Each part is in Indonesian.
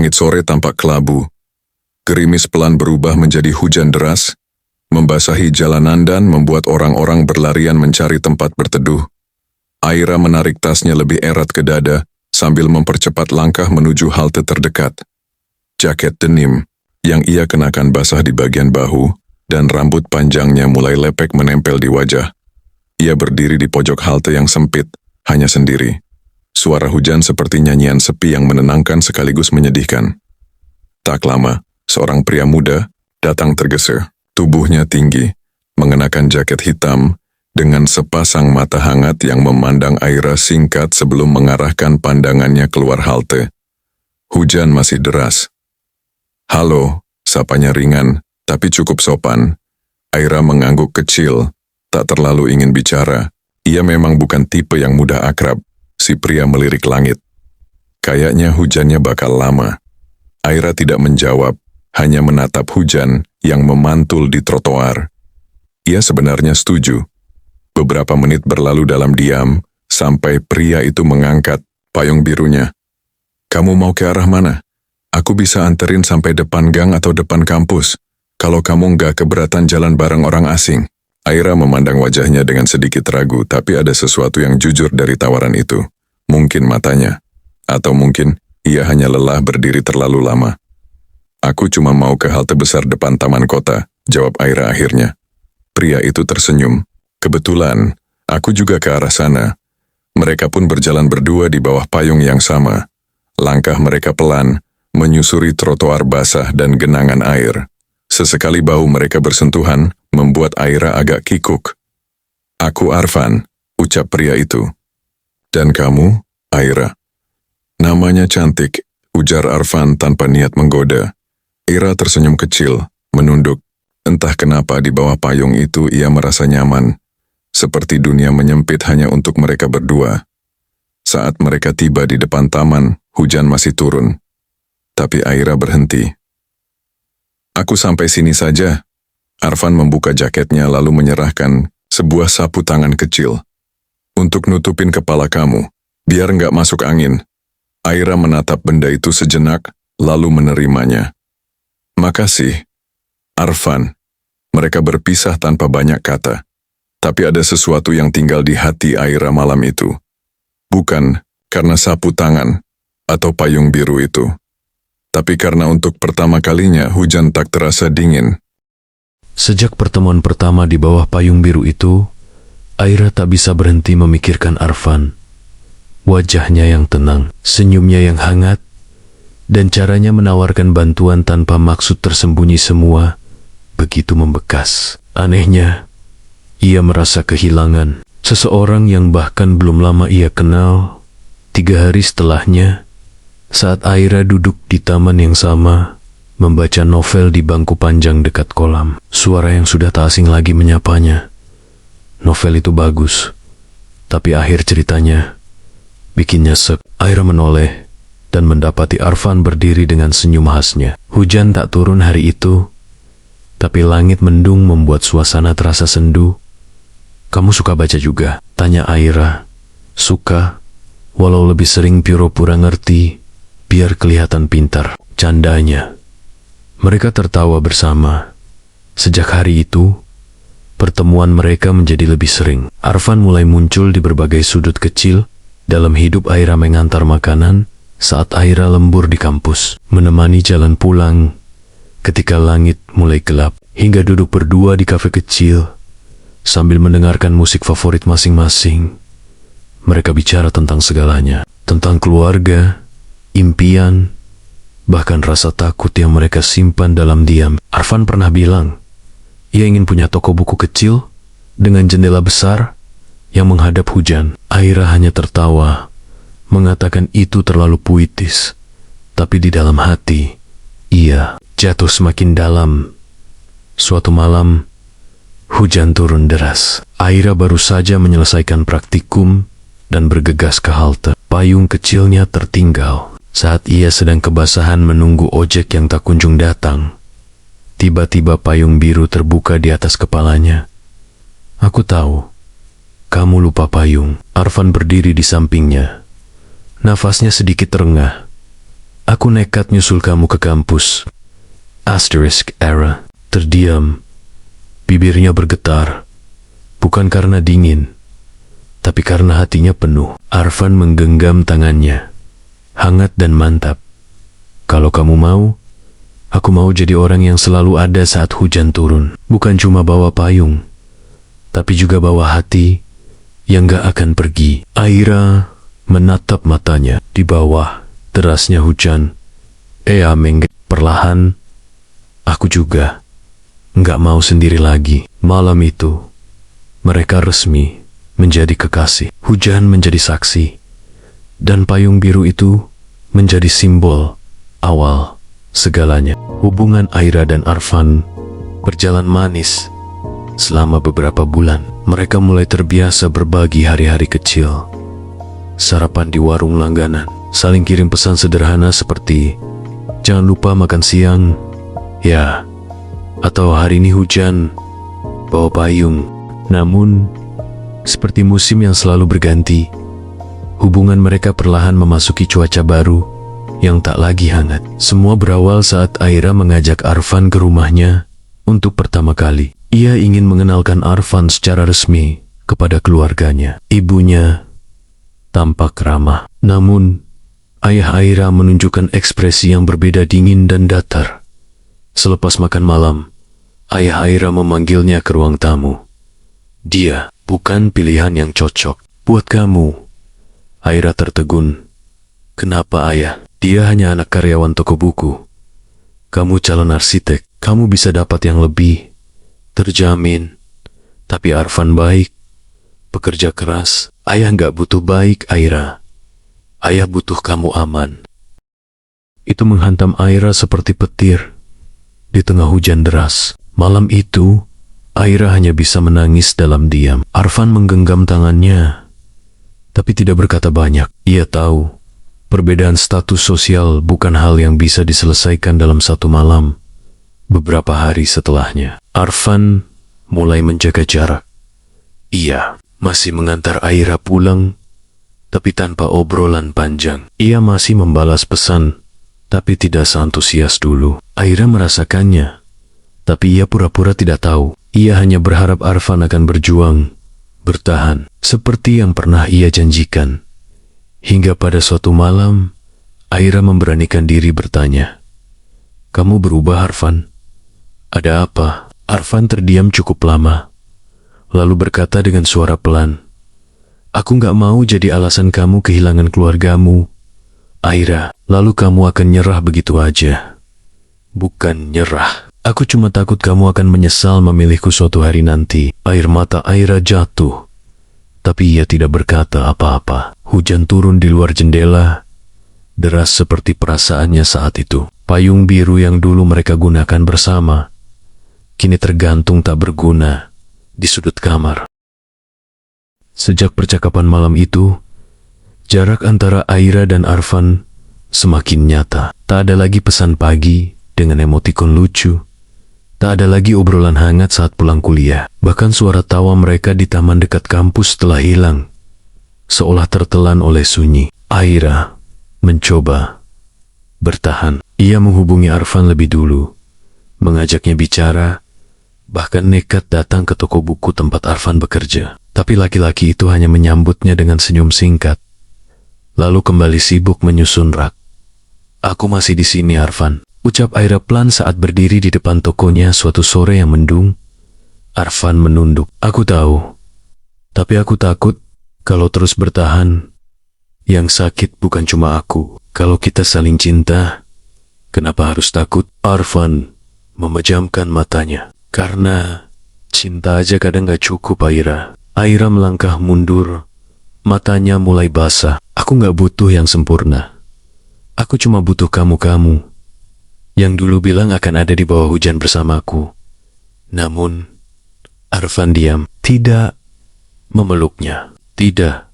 Langit sore tampak kelabu. Gerimis pelan berubah menjadi hujan deras, membasahi jalanan dan membuat orang-orang berlarian mencari tempat berteduh. Aira menarik tasnya lebih erat ke dada sambil mempercepat langkah menuju halte terdekat. Jaket denim yang ia kenakan basah di bagian bahu dan rambut panjangnya mulai lepek menempel di wajah. Ia berdiri di pojok halte yang sempit, hanya sendiri. Suara hujan seperti nyanyian sepi yang menenangkan sekaligus menyedihkan. Tak lama, seorang pria muda datang tergesa. Tubuhnya tinggi, mengenakan jaket hitam, dengan sepasang mata hangat yang memandang Aira singkat sebelum mengarahkan pandangannya keluar halte. Hujan masih deras. "Halo," sapanya ringan, tapi cukup sopan. Aira mengangguk kecil, tak terlalu ingin bicara. Ia memang bukan tipe yang mudah akrab. Si pria melirik langit. Kayaknya hujannya bakal lama. Aira tidak menjawab, hanya menatap hujan yang memantul di trotoar. Ia sebenarnya setuju. Beberapa menit berlalu dalam diam, sampai pria itu mengangkat payung birunya. "Kamu mau ke arah mana? Aku bisa anterin sampai depan gang atau depan kampus, kalau kamu nggak keberatan jalan bareng orang asing." Aira memandang wajahnya dengan sedikit ragu, tapi ada sesuatu yang jujur dari tawaran itu. Mungkin matanya, atau mungkin ia hanya lelah berdiri terlalu lama. "Aku cuma mau ke halte besar depan taman kota," jawab Aira akhirnya. Pria itu tersenyum. "Kebetulan, aku juga ke arah sana." Mereka pun berjalan berdua di bawah payung yang sama. Langkah mereka pelan, menyusuri trotoar basah dan genangan air. Sesekali bahu mereka bersentuhan, membuat Aira agak kikuk. "Aku Arfan," ucap pria itu. "Dan kamu, Aira?" "Namanya cantik," ujar Arfan tanpa niat menggoda. Aira tersenyum kecil, menunduk. Entah kenapa di bawah payung itu ia merasa nyaman. Seperti dunia menyempit hanya untuk mereka berdua. Saat mereka tiba di depan taman, hujan masih turun. Tapi Aira berhenti. "Aku sampai sini saja." Arfan membuka jaketnya lalu menyerahkan sebuah sapu tangan kecil. "Untuk nutupin kepala kamu, biar nggak masuk angin." Aira menatap benda itu sejenak, lalu menerimanya. "Makasih, Arfan." Mereka berpisah tanpa banyak kata. Tapi ada sesuatu yang tinggal di hati Aira malam itu. Bukan karena sapu tangan atau payung biru itu. Tapi karena untuk pertama kalinya hujan tak terasa dingin. Sejak pertemuan pertama di bawah payung biru itu, Aira tak bisa berhenti memikirkan Arfan. Wajahnya yang tenang, senyumnya yang hangat, dan caranya menawarkan bantuan tanpa maksud tersembunyi semua begitu membekas. Anehnya, ia merasa kehilangan seseorang yang bahkan belum lama ia kenal. 3 hari setelahnya, saat Aira duduk di taman yang sama, membaca novel di bangku panjang dekat kolam, suara yang sudah tak asing lagi menyapanya. Novel itu bagus, tapi akhir ceritanya bikin nyesek. Aira menoleh dan mendapati Arfan berdiri dengan senyum khasnya. Hujan tak turun hari itu, tapi langit mendung membuat suasana terasa sendu. "Kamu suka baca juga?" tanya Aira. "Suka, walau lebih sering pura-pura ngerti, biar kelihatan pintar," candanya. Mereka tertawa bersama. Sejak hari itu, pertemuan mereka menjadi lebih sering. Arfan mulai muncul di berbagai sudut kecil dalam hidup Aira, mengantar makanan saat Aira lembur di kampus, menemani jalan pulang ketika langit mulai gelap, hingga duduk berdua di kafe kecil sambil mendengarkan musik favorit masing-masing. Mereka bicara tentang segalanya, tentang keluarga, impian, bahkan rasa takut yang mereka simpan dalam diam. Arfan pernah bilang, ia ingin punya toko buku kecil dengan jendela besar yang menghadap hujan. Aira hanya tertawa, mengatakan itu terlalu puitis. Tapi di dalam hati, ia jatuh semakin dalam. Suatu malam, hujan turun deras. Aira baru saja menyelesaikan praktikum dan bergegas ke halte. Payung kecilnya tertinggal. Saat ia sedang kebasahan menunggu ojek yang tak kunjung datang, tiba-tiba payung biru terbuka di atas kepalanya. "Aku tahu, kamu lupa payung." Arfan berdiri di sampingnya. Nafasnya sedikit terengah. Aku nekat nyusul kamu ke kampus. Era terdiam. Bibirnya bergetar. Bukan karena dingin, tapi karena hatinya penuh. Arfan menggenggam tangannya. Hangat dan mantap. Kalau kamu mau, aku mau jadi orang yang selalu ada saat hujan turun. Bukan cuma bawa payung, tapi juga bawa hati yang gak akan pergi. Aira menatap matanya di bawah derasnya hujan. Perlahan, aku juga gak mau sendiri lagi. Malam itu, mereka resmi menjadi kekasih. Hujan menjadi saksi, dan payung biru itu menjadi simbol awal segalanya. Hubungan Aira dan Arfan berjalan manis selama beberapa bulan. Mereka mulai terbiasa berbagi hari-hari kecil. Sarapan di warung langganan, saling kirim pesan sederhana seperti jangan lupa makan siang, ya, atau hari ini hujan, bawa payung. Namun, seperti musim yang selalu berganti, hubungan mereka perlahan memasuki cuaca baru yang tak lagi hangat. Semua berawal saat Aira mengajak Arfan ke rumahnya untuk pertama kali. Ia ingin mengenalkan Arfan secara resmi kepada keluarganya. Ibunya tampak ramah, namun ayah Aira menunjukkan ekspresi yang berbeda, dingin dan datar. Selepas makan malam, ayah Aira memanggilnya ke ruang tamu. Dia bukan pilihan yang cocok buat kamu. Aira tertegun. Kenapa ayah? Dia hanya anak karyawan toko buku. Kamu calon arsitek, kamu bisa dapat yang lebih terjamin. Tapi Arfan baik, pekerja keras. Ayah nggak butuh baik, Aira. Ayah butuh kamu aman. Itu menghantam Aira seperti petir di tengah hujan deras. Malam itu, Aira hanya bisa menangis dalam diam. Arfan menggenggam tangannya, tapi tidak berkata banyak. Ia tahu, perbedaan status sosial bukan hal yang bisa diselesaikan dalam satu malam. Beberapa hari setelahnya, Arfan mulai menjaga jarak. Ia masih mengantar Aira pulang, tapi tanpa obrolan panjang. Ia masih membalas pesan, tapi tidak seantusias dulu. Aira merasakannya, tapi ia pura-pura tidak tahu. Ia hanya berharap Arfan akan berjuang, bertahan, seperti yang pernah ia janjikan. Hingga pada suatu malam, Aira memberanikan diri bertanya, "Kamu berubah, Arfan? Ada apa?" Arfan terdiam cukup lama, lalu berkata dengan suara pelan, "Aku gak mau jadi alasan kamu kehilangan keluargamu, Aira. Lalu kamu akan nyerah begitu aja." "Bukan nyerah. Aku cuma takut kamu akan menyesal memilihku suatu hari nanti." Air mata Aira jatuh, tapi ia tidak berkata apa-apa. Hujan turun di luar jendela, deras seperti perasaannya saat itu. Payung biru yang dulu mereka gunakan bersama, kini tergantung tak berguna di sudut kamar. Sejak percakapan malam itu, jarak antara Aira dan Arfan semakin nyata. Tak ada lagi pesan pagi dengan emotikon lucu. Tak ada lagi obrolan hangat saat pulang kuliah. Bahkan suara tawa mereka di taman dekat kampus telah hilang, seolah tertelan oleh sunyi. Aira mencoba bertahan. Ia menghubungi Arfan lebih dulu, mengajaknya bicara, bahkan nekat datang ke toko buku tempat Arfan bekerja. Tapi laki-laki itu hanya menyambutnya dengan senyum singkat, lalu kembali sibuk menyusun rak. "Aku masih di sini, Arfan," ucap Aira pelan saat berdiri di depan tokonya suatu sore yang mendung. Arfan menunduk. "Aku tahu, tapi aku takut kalau terus bertahan. Yang sakit bukan cuma aku. Kalau kita saling cinta, kenapa harus takut?" Arfan memejamkan matanya. "Karena cinta aja kadang gak cukup, Aira." Aira melangkah mundur, matanya mulai basah. "Aku gak butuh yang sempurna. Aku cuma butuh kamu-kamu yang dulu bilang akan ada di bawah hujan bersamaku." Namun, Arfan diam, tidak memeluknya, tidak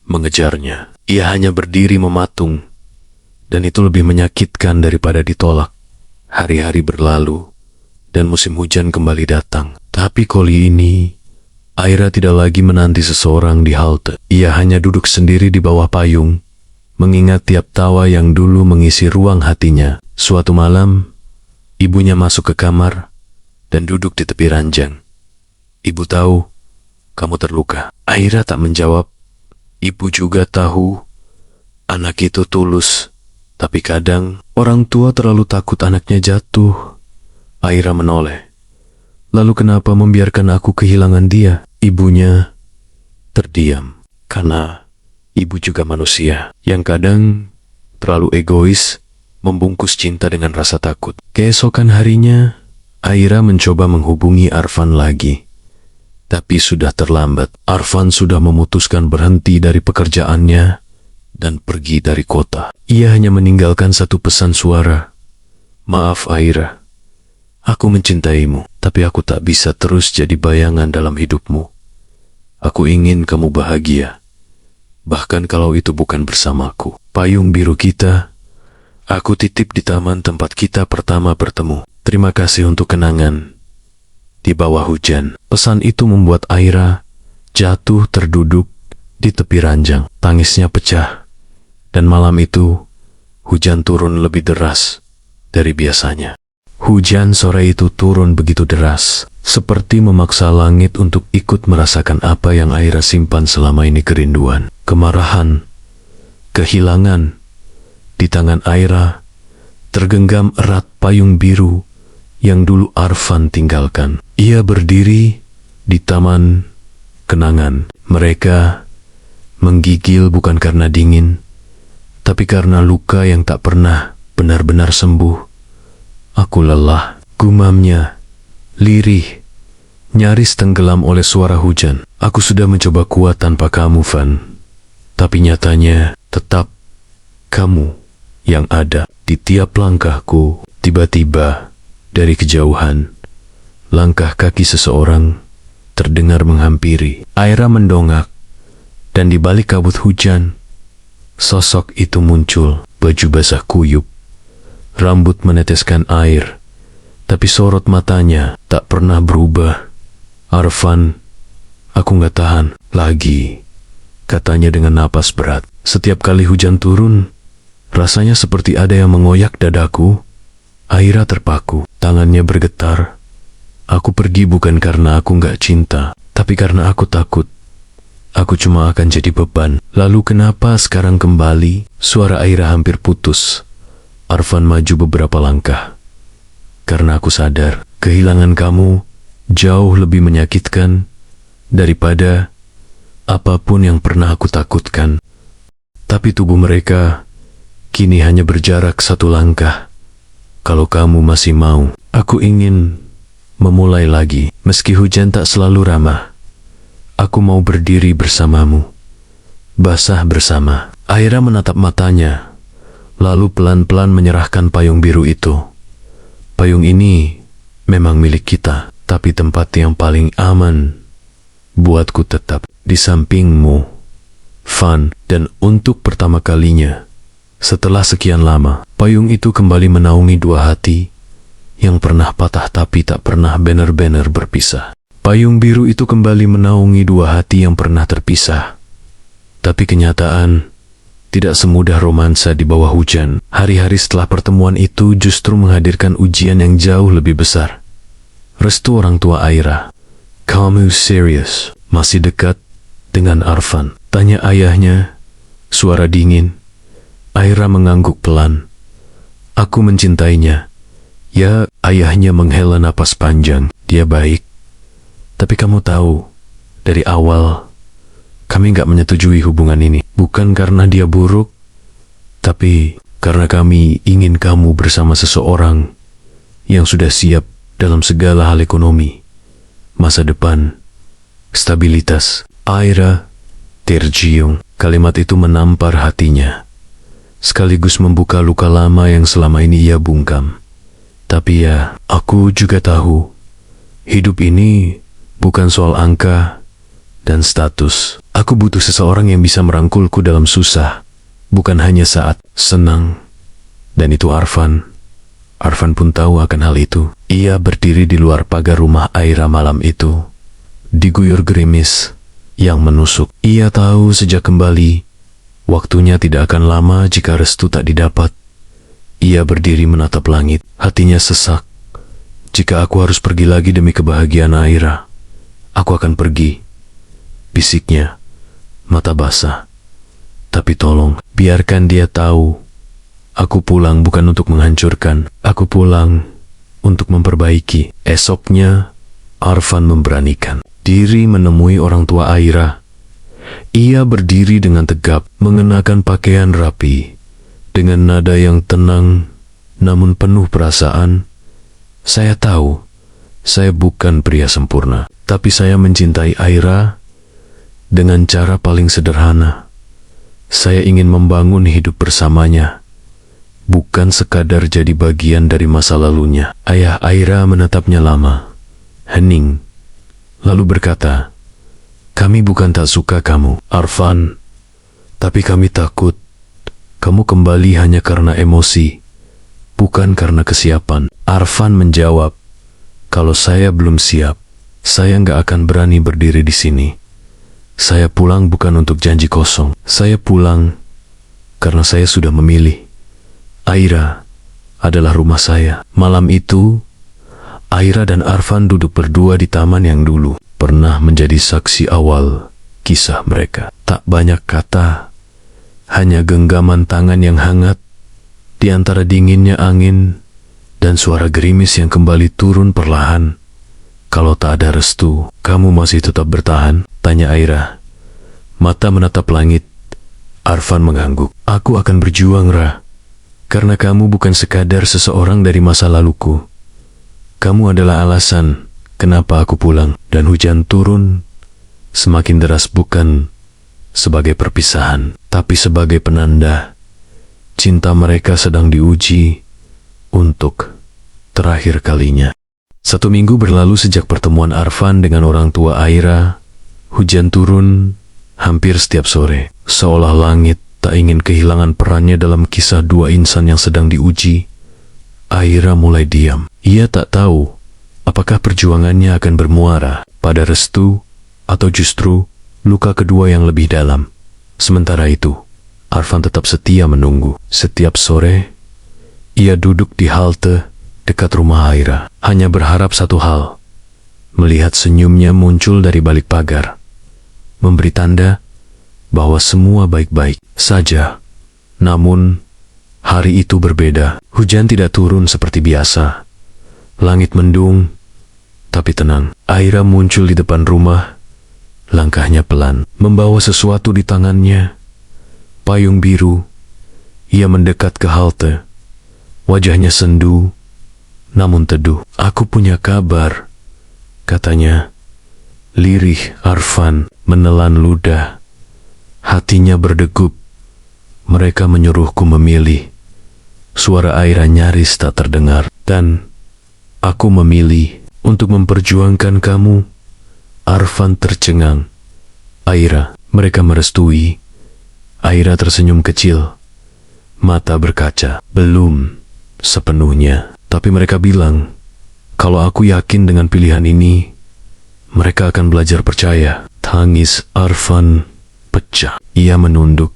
mengejarnya. Ia hanya berdiri mematung, dan itu lebih menyakitkan daripada ditolak. Hari-hari berlalu, dan musim hujan kembali datang. Tapi kali ini, Aira tidak lagi menanti seseorang di halte. Ia hanya duduk sendiri di bawah payung, mengingat tiap tawa yang dulu mengisi ruang hatinya. Suatu malam, ibunya masuk ke kamar dan duduk di tepi ranjang. Ibu tahu kamu terluka. Aira tak menjawab. Ibu juga tahu anak itu tulus, tapi kadang orang tua terlalu takut anaknya jatuh. Aira menoleh. Lalu kenapa membiarkan aku kehilangan dia? Ibunya terdiam, karena ibu juga manusia yang kadang terlalu egois membungkus cinta dengan rasa takut. Keesokan harinya, Aira mencoba menghubungi Arfan lagi. Tapi sudah terlambat. Arfan sudah memutuskan berhenti dari pekerjaannya dan pergi dari kota. Ia hanya meninggalkan satu pesan suara. Maaf Aira, aku mencintaimu, tapi aku tak bisa terus jadi bayangan dalam hidupmu. Aku ingin kamu bahagia, bahkan kalau itu bukan bersamaku. Payung biru kita, aku titip di taman tempat kita pertama bertemu. Terima kasih untuk kenangan. Di bawah hujan, pesan itu membuat Aira jatuh terduduk di tepi ranjang. Tangisnya pecah, dan malam itu hujan turun lebih deras dari biasanya. Hujan sore itu turun begitu deras, seperti memaksa langit untuk ikut merasakan apa yang Aira simpan selama ini, kerinduan, kemarahan, kehilangan. Di tangan Aira tergenggam erat payung biru yang dulu Arfan tinggalkan. Ia berdiri di taman kenangan. Mereka menggigil bukan karena dingin, tapi karena luka yang tak pernah benar-benar sembuh. Aku lelah, gumamnya, lirih, nyaris tenggelam oleh suara hujan. Aku sudah mencoba kuat tanpa kamu, Van. Tapi nyatanya tetap kamu yang ada di tiap langkahku. Tiba-tiba, dari kejauhan, langkah kaki seseorang terdengar menghampiri. Aira mendongak, dan di balik kabut hujan, sosok itu muncul. Baju basah kuyup, rambut meneteskan air, tapi sorot matanya tak pernah berubah. Arfan, aku gak tahan lagi, katanya dengan napas berat. Setiap kali hujan turun, rasanya seperti ada yang mengoyak dadaku. Aira terpaku, tangannya bergetar. Aku pergi bukan karena aku gak cinta, tapi karena aku takut aku cuma akan jadi beban. Lalu kenapa sekarang kembali? Suara Aira hampir putus. Arfan maju beberapa langkah. Karena aku sadar, kehilangan kamu jauh lebih menyakitkan daripada apapun yang pernah aku takutkan. Tapi tubuh mereka kini hanya berjarak satu langkah. Kalau kamu masih mau, aku ingin memulai lagi. Meski hujan tak selalu ramah, aku mau berdiri bersamamu, basah bersama. Aira menatap matanya, lalu pelan-pelan menyerahkan payung biru itu. Payung ini memang milik kita, tapi tempat yang paling aman buatku tetap di sampingmu, Van. Dan untuk pertama kalinya setelah sekian lama, payung itu kembali menaungi dua hati yang pernah patah tapi tak pernah benar-benar berpisah. Payung biru itu kembali menaungi dua hati yang pernah terpisah. Tapi kenyataan tidak semudah romansa di bawah hujan. Hari-hari setelah pertemuan itu justru menghadirkan ujian yang jauh lebih besar. Restu orang tua Aira. Kamu serius? Masih dekat dengan Arfan? Tanya ayahnya, suara dingin. Aira mengangguk pelan. Aku mencintainya. Ya, ayahnya menghela napas panjang. Dia baik. Tapi kamu tahu, dari awal, kami gak menyetujui hubungan ini. Bukan karena dia buruk, tapi karena kami ingin kamu bersama seseorang yang sudah siap dalam segala hal ekonomi, masa depan, stabilitas. Aira tercium. Kalimat itu menampar hatinya, sekaligus membuka luka lama yang selama ini ia bungkam. Tapi ya, aku juga tahu, hidup ini bukan soal angka dan status. Aku butuh seseorang yang bisa merangkulku dalam susah, bukan hanya saat senang. Dan itu Arfan. Arfan pun tahu akan hal itu. Ia berdiri di luar pagar rumah Aira malam itu, diguyur gerimis yang menusuk. Ia tahu sejak kembali Waktunya tidak akan lama jika restu tak didapat. Ia berdiri menatap langit, hatinya sesak. Jika aku harus pergi lagi demi kebahagiaan Aira, aku akan pergi, bisiknya, mata basah. Tapi tolong, biarkan dia tahu. Aku pulang bukan untuk menghancurkan, aku pulang untuk memperbaiki. Esoknya, Arfan memberanikan diri menemui orang tua Aira. Ia berdiri dengan tegap, mengenakan pakaian rapi, dengan nada yang tenang, namun penuh perasaan. Saya tahu, saya bukan pria sempurna, tapi saya mencintai Aira dengan cara paling sederhana. Saya ingin membangun hidup bersamanya, bukan sekadar jadi bagian dari masa lalunya. Ayah Aira menatapnya lama, hening, lalu berkata, "Kami bukan tak suka kamu, Arfan, tapi kami takut kamu kembali hanya karena emosi, bukan karena kesiapan." Arfan menjawab, "Kalau saya belum siap, saya nggak akan berani berdiri di sini. Saya pulang bukan untuk janji kosong. Saya pulang karena saya sudah memilih. Aira adalah rumah saya." Malam itu, Aira dan Arfan duduk berdua di taman yang dulu pernah menjadi saksi awal kisah mereka. Tak banyak kata, hanya genggaman tangan yang hangat di antara dinginnya angin dan suara gerimis yang kembali turun perlahan. "Kalau tak ada restu, kamu masih tetap bertahan?" tanya Aira. Mata menatap langit. Arfan mengangguk. "Aku akan berjuang, Ra. Karena kamu bukan sekadar seseorang dari masa laluku. Kamu adalah alasan kenapa aku pulang." Dan hujan turun semakin deras, bukan sebagai perpisahan, tapi sebagai penanda cinta mereka sedang diuji untuk terakhir kalinya. 1 minggu berlalu sejak pertemuan Arfan dengan orang tua Aira. Hujan turun hampir setiap sore, seolah langit tak ingin kehilangan perannya dalam kisah dua insan yang sedang diuji. Aira mulai diam. Ia tak tahu apakah perjuangannya akan bermuara pada restu atau justru luka kedua yang lebih dalam. Sementara itu, Arfan tetap setia menunggu. Setiap sore, ia duduk di halte dekat rumah Aira, hanya berharap satu hal: melihat senyumnya muncul dari balik pagar, memberi tanda bahwa semua baik-baik saja. Namun, hari itu berbeda. Hujan tidak turun seperti biasa. Langit mendung, tapi tenang. Aira muncul di depan rumah, langkahnya pelan, membawa sesuatu di tangannya. Payung biru. Ia mendekat ke halte. Wajahnya sendu, namun teduh. "Aku punya kabar," katanya. Lirih Arfan menelan ludah. Hatinya berdegup. "Mereka menyuruhku memilih." Suara Aira nyaris tak terdengar. "Dan aku memilih untuk memperjuangkan kamu." Arfan tercengang. "Aira, mereka merestui?" Aira tersenyum kecil. Mata berkaca. "Belum sepenuhnya. Tapi mereka bilang, kalau aku yakin dengan pilihan ini, mereka akan belajar percaya." Tangis Arfan pecah. Ia menunduk,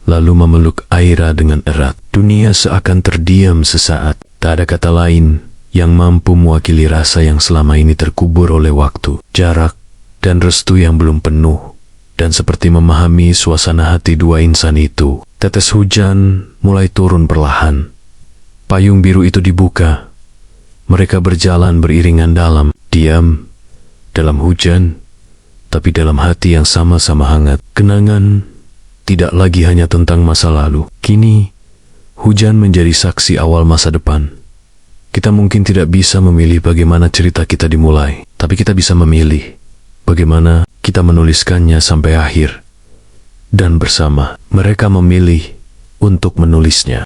lalu memeluk Aira dengan erat. Dunia seakan terdiam sesaat. Tak ada kata lain yang mampu mewakili rasa yang selama ini terkubur oleh waktu, jarak, dan restu yang belum penuh. Dan seperti memahami suasana hati dua insan itu, tetes hujan mulai turun perlahan. Payung biru itu dibuka. Mereka berjalan beriringan dalam, diam, dalam hujan, tapi dalam hati yang sama-sama hangat. Kenangan tidak lagi hanya tentang masa lalu. Kini, hujan menjadi saksi awal masa depan. Kita mungkin tidak bisa memilih bagaimana cerita kita dimulai, tapi kita bisa memilih bagaimana kita menuliskannya sampai akhir. Dan bersama, mereka memilih untuk menulisnya.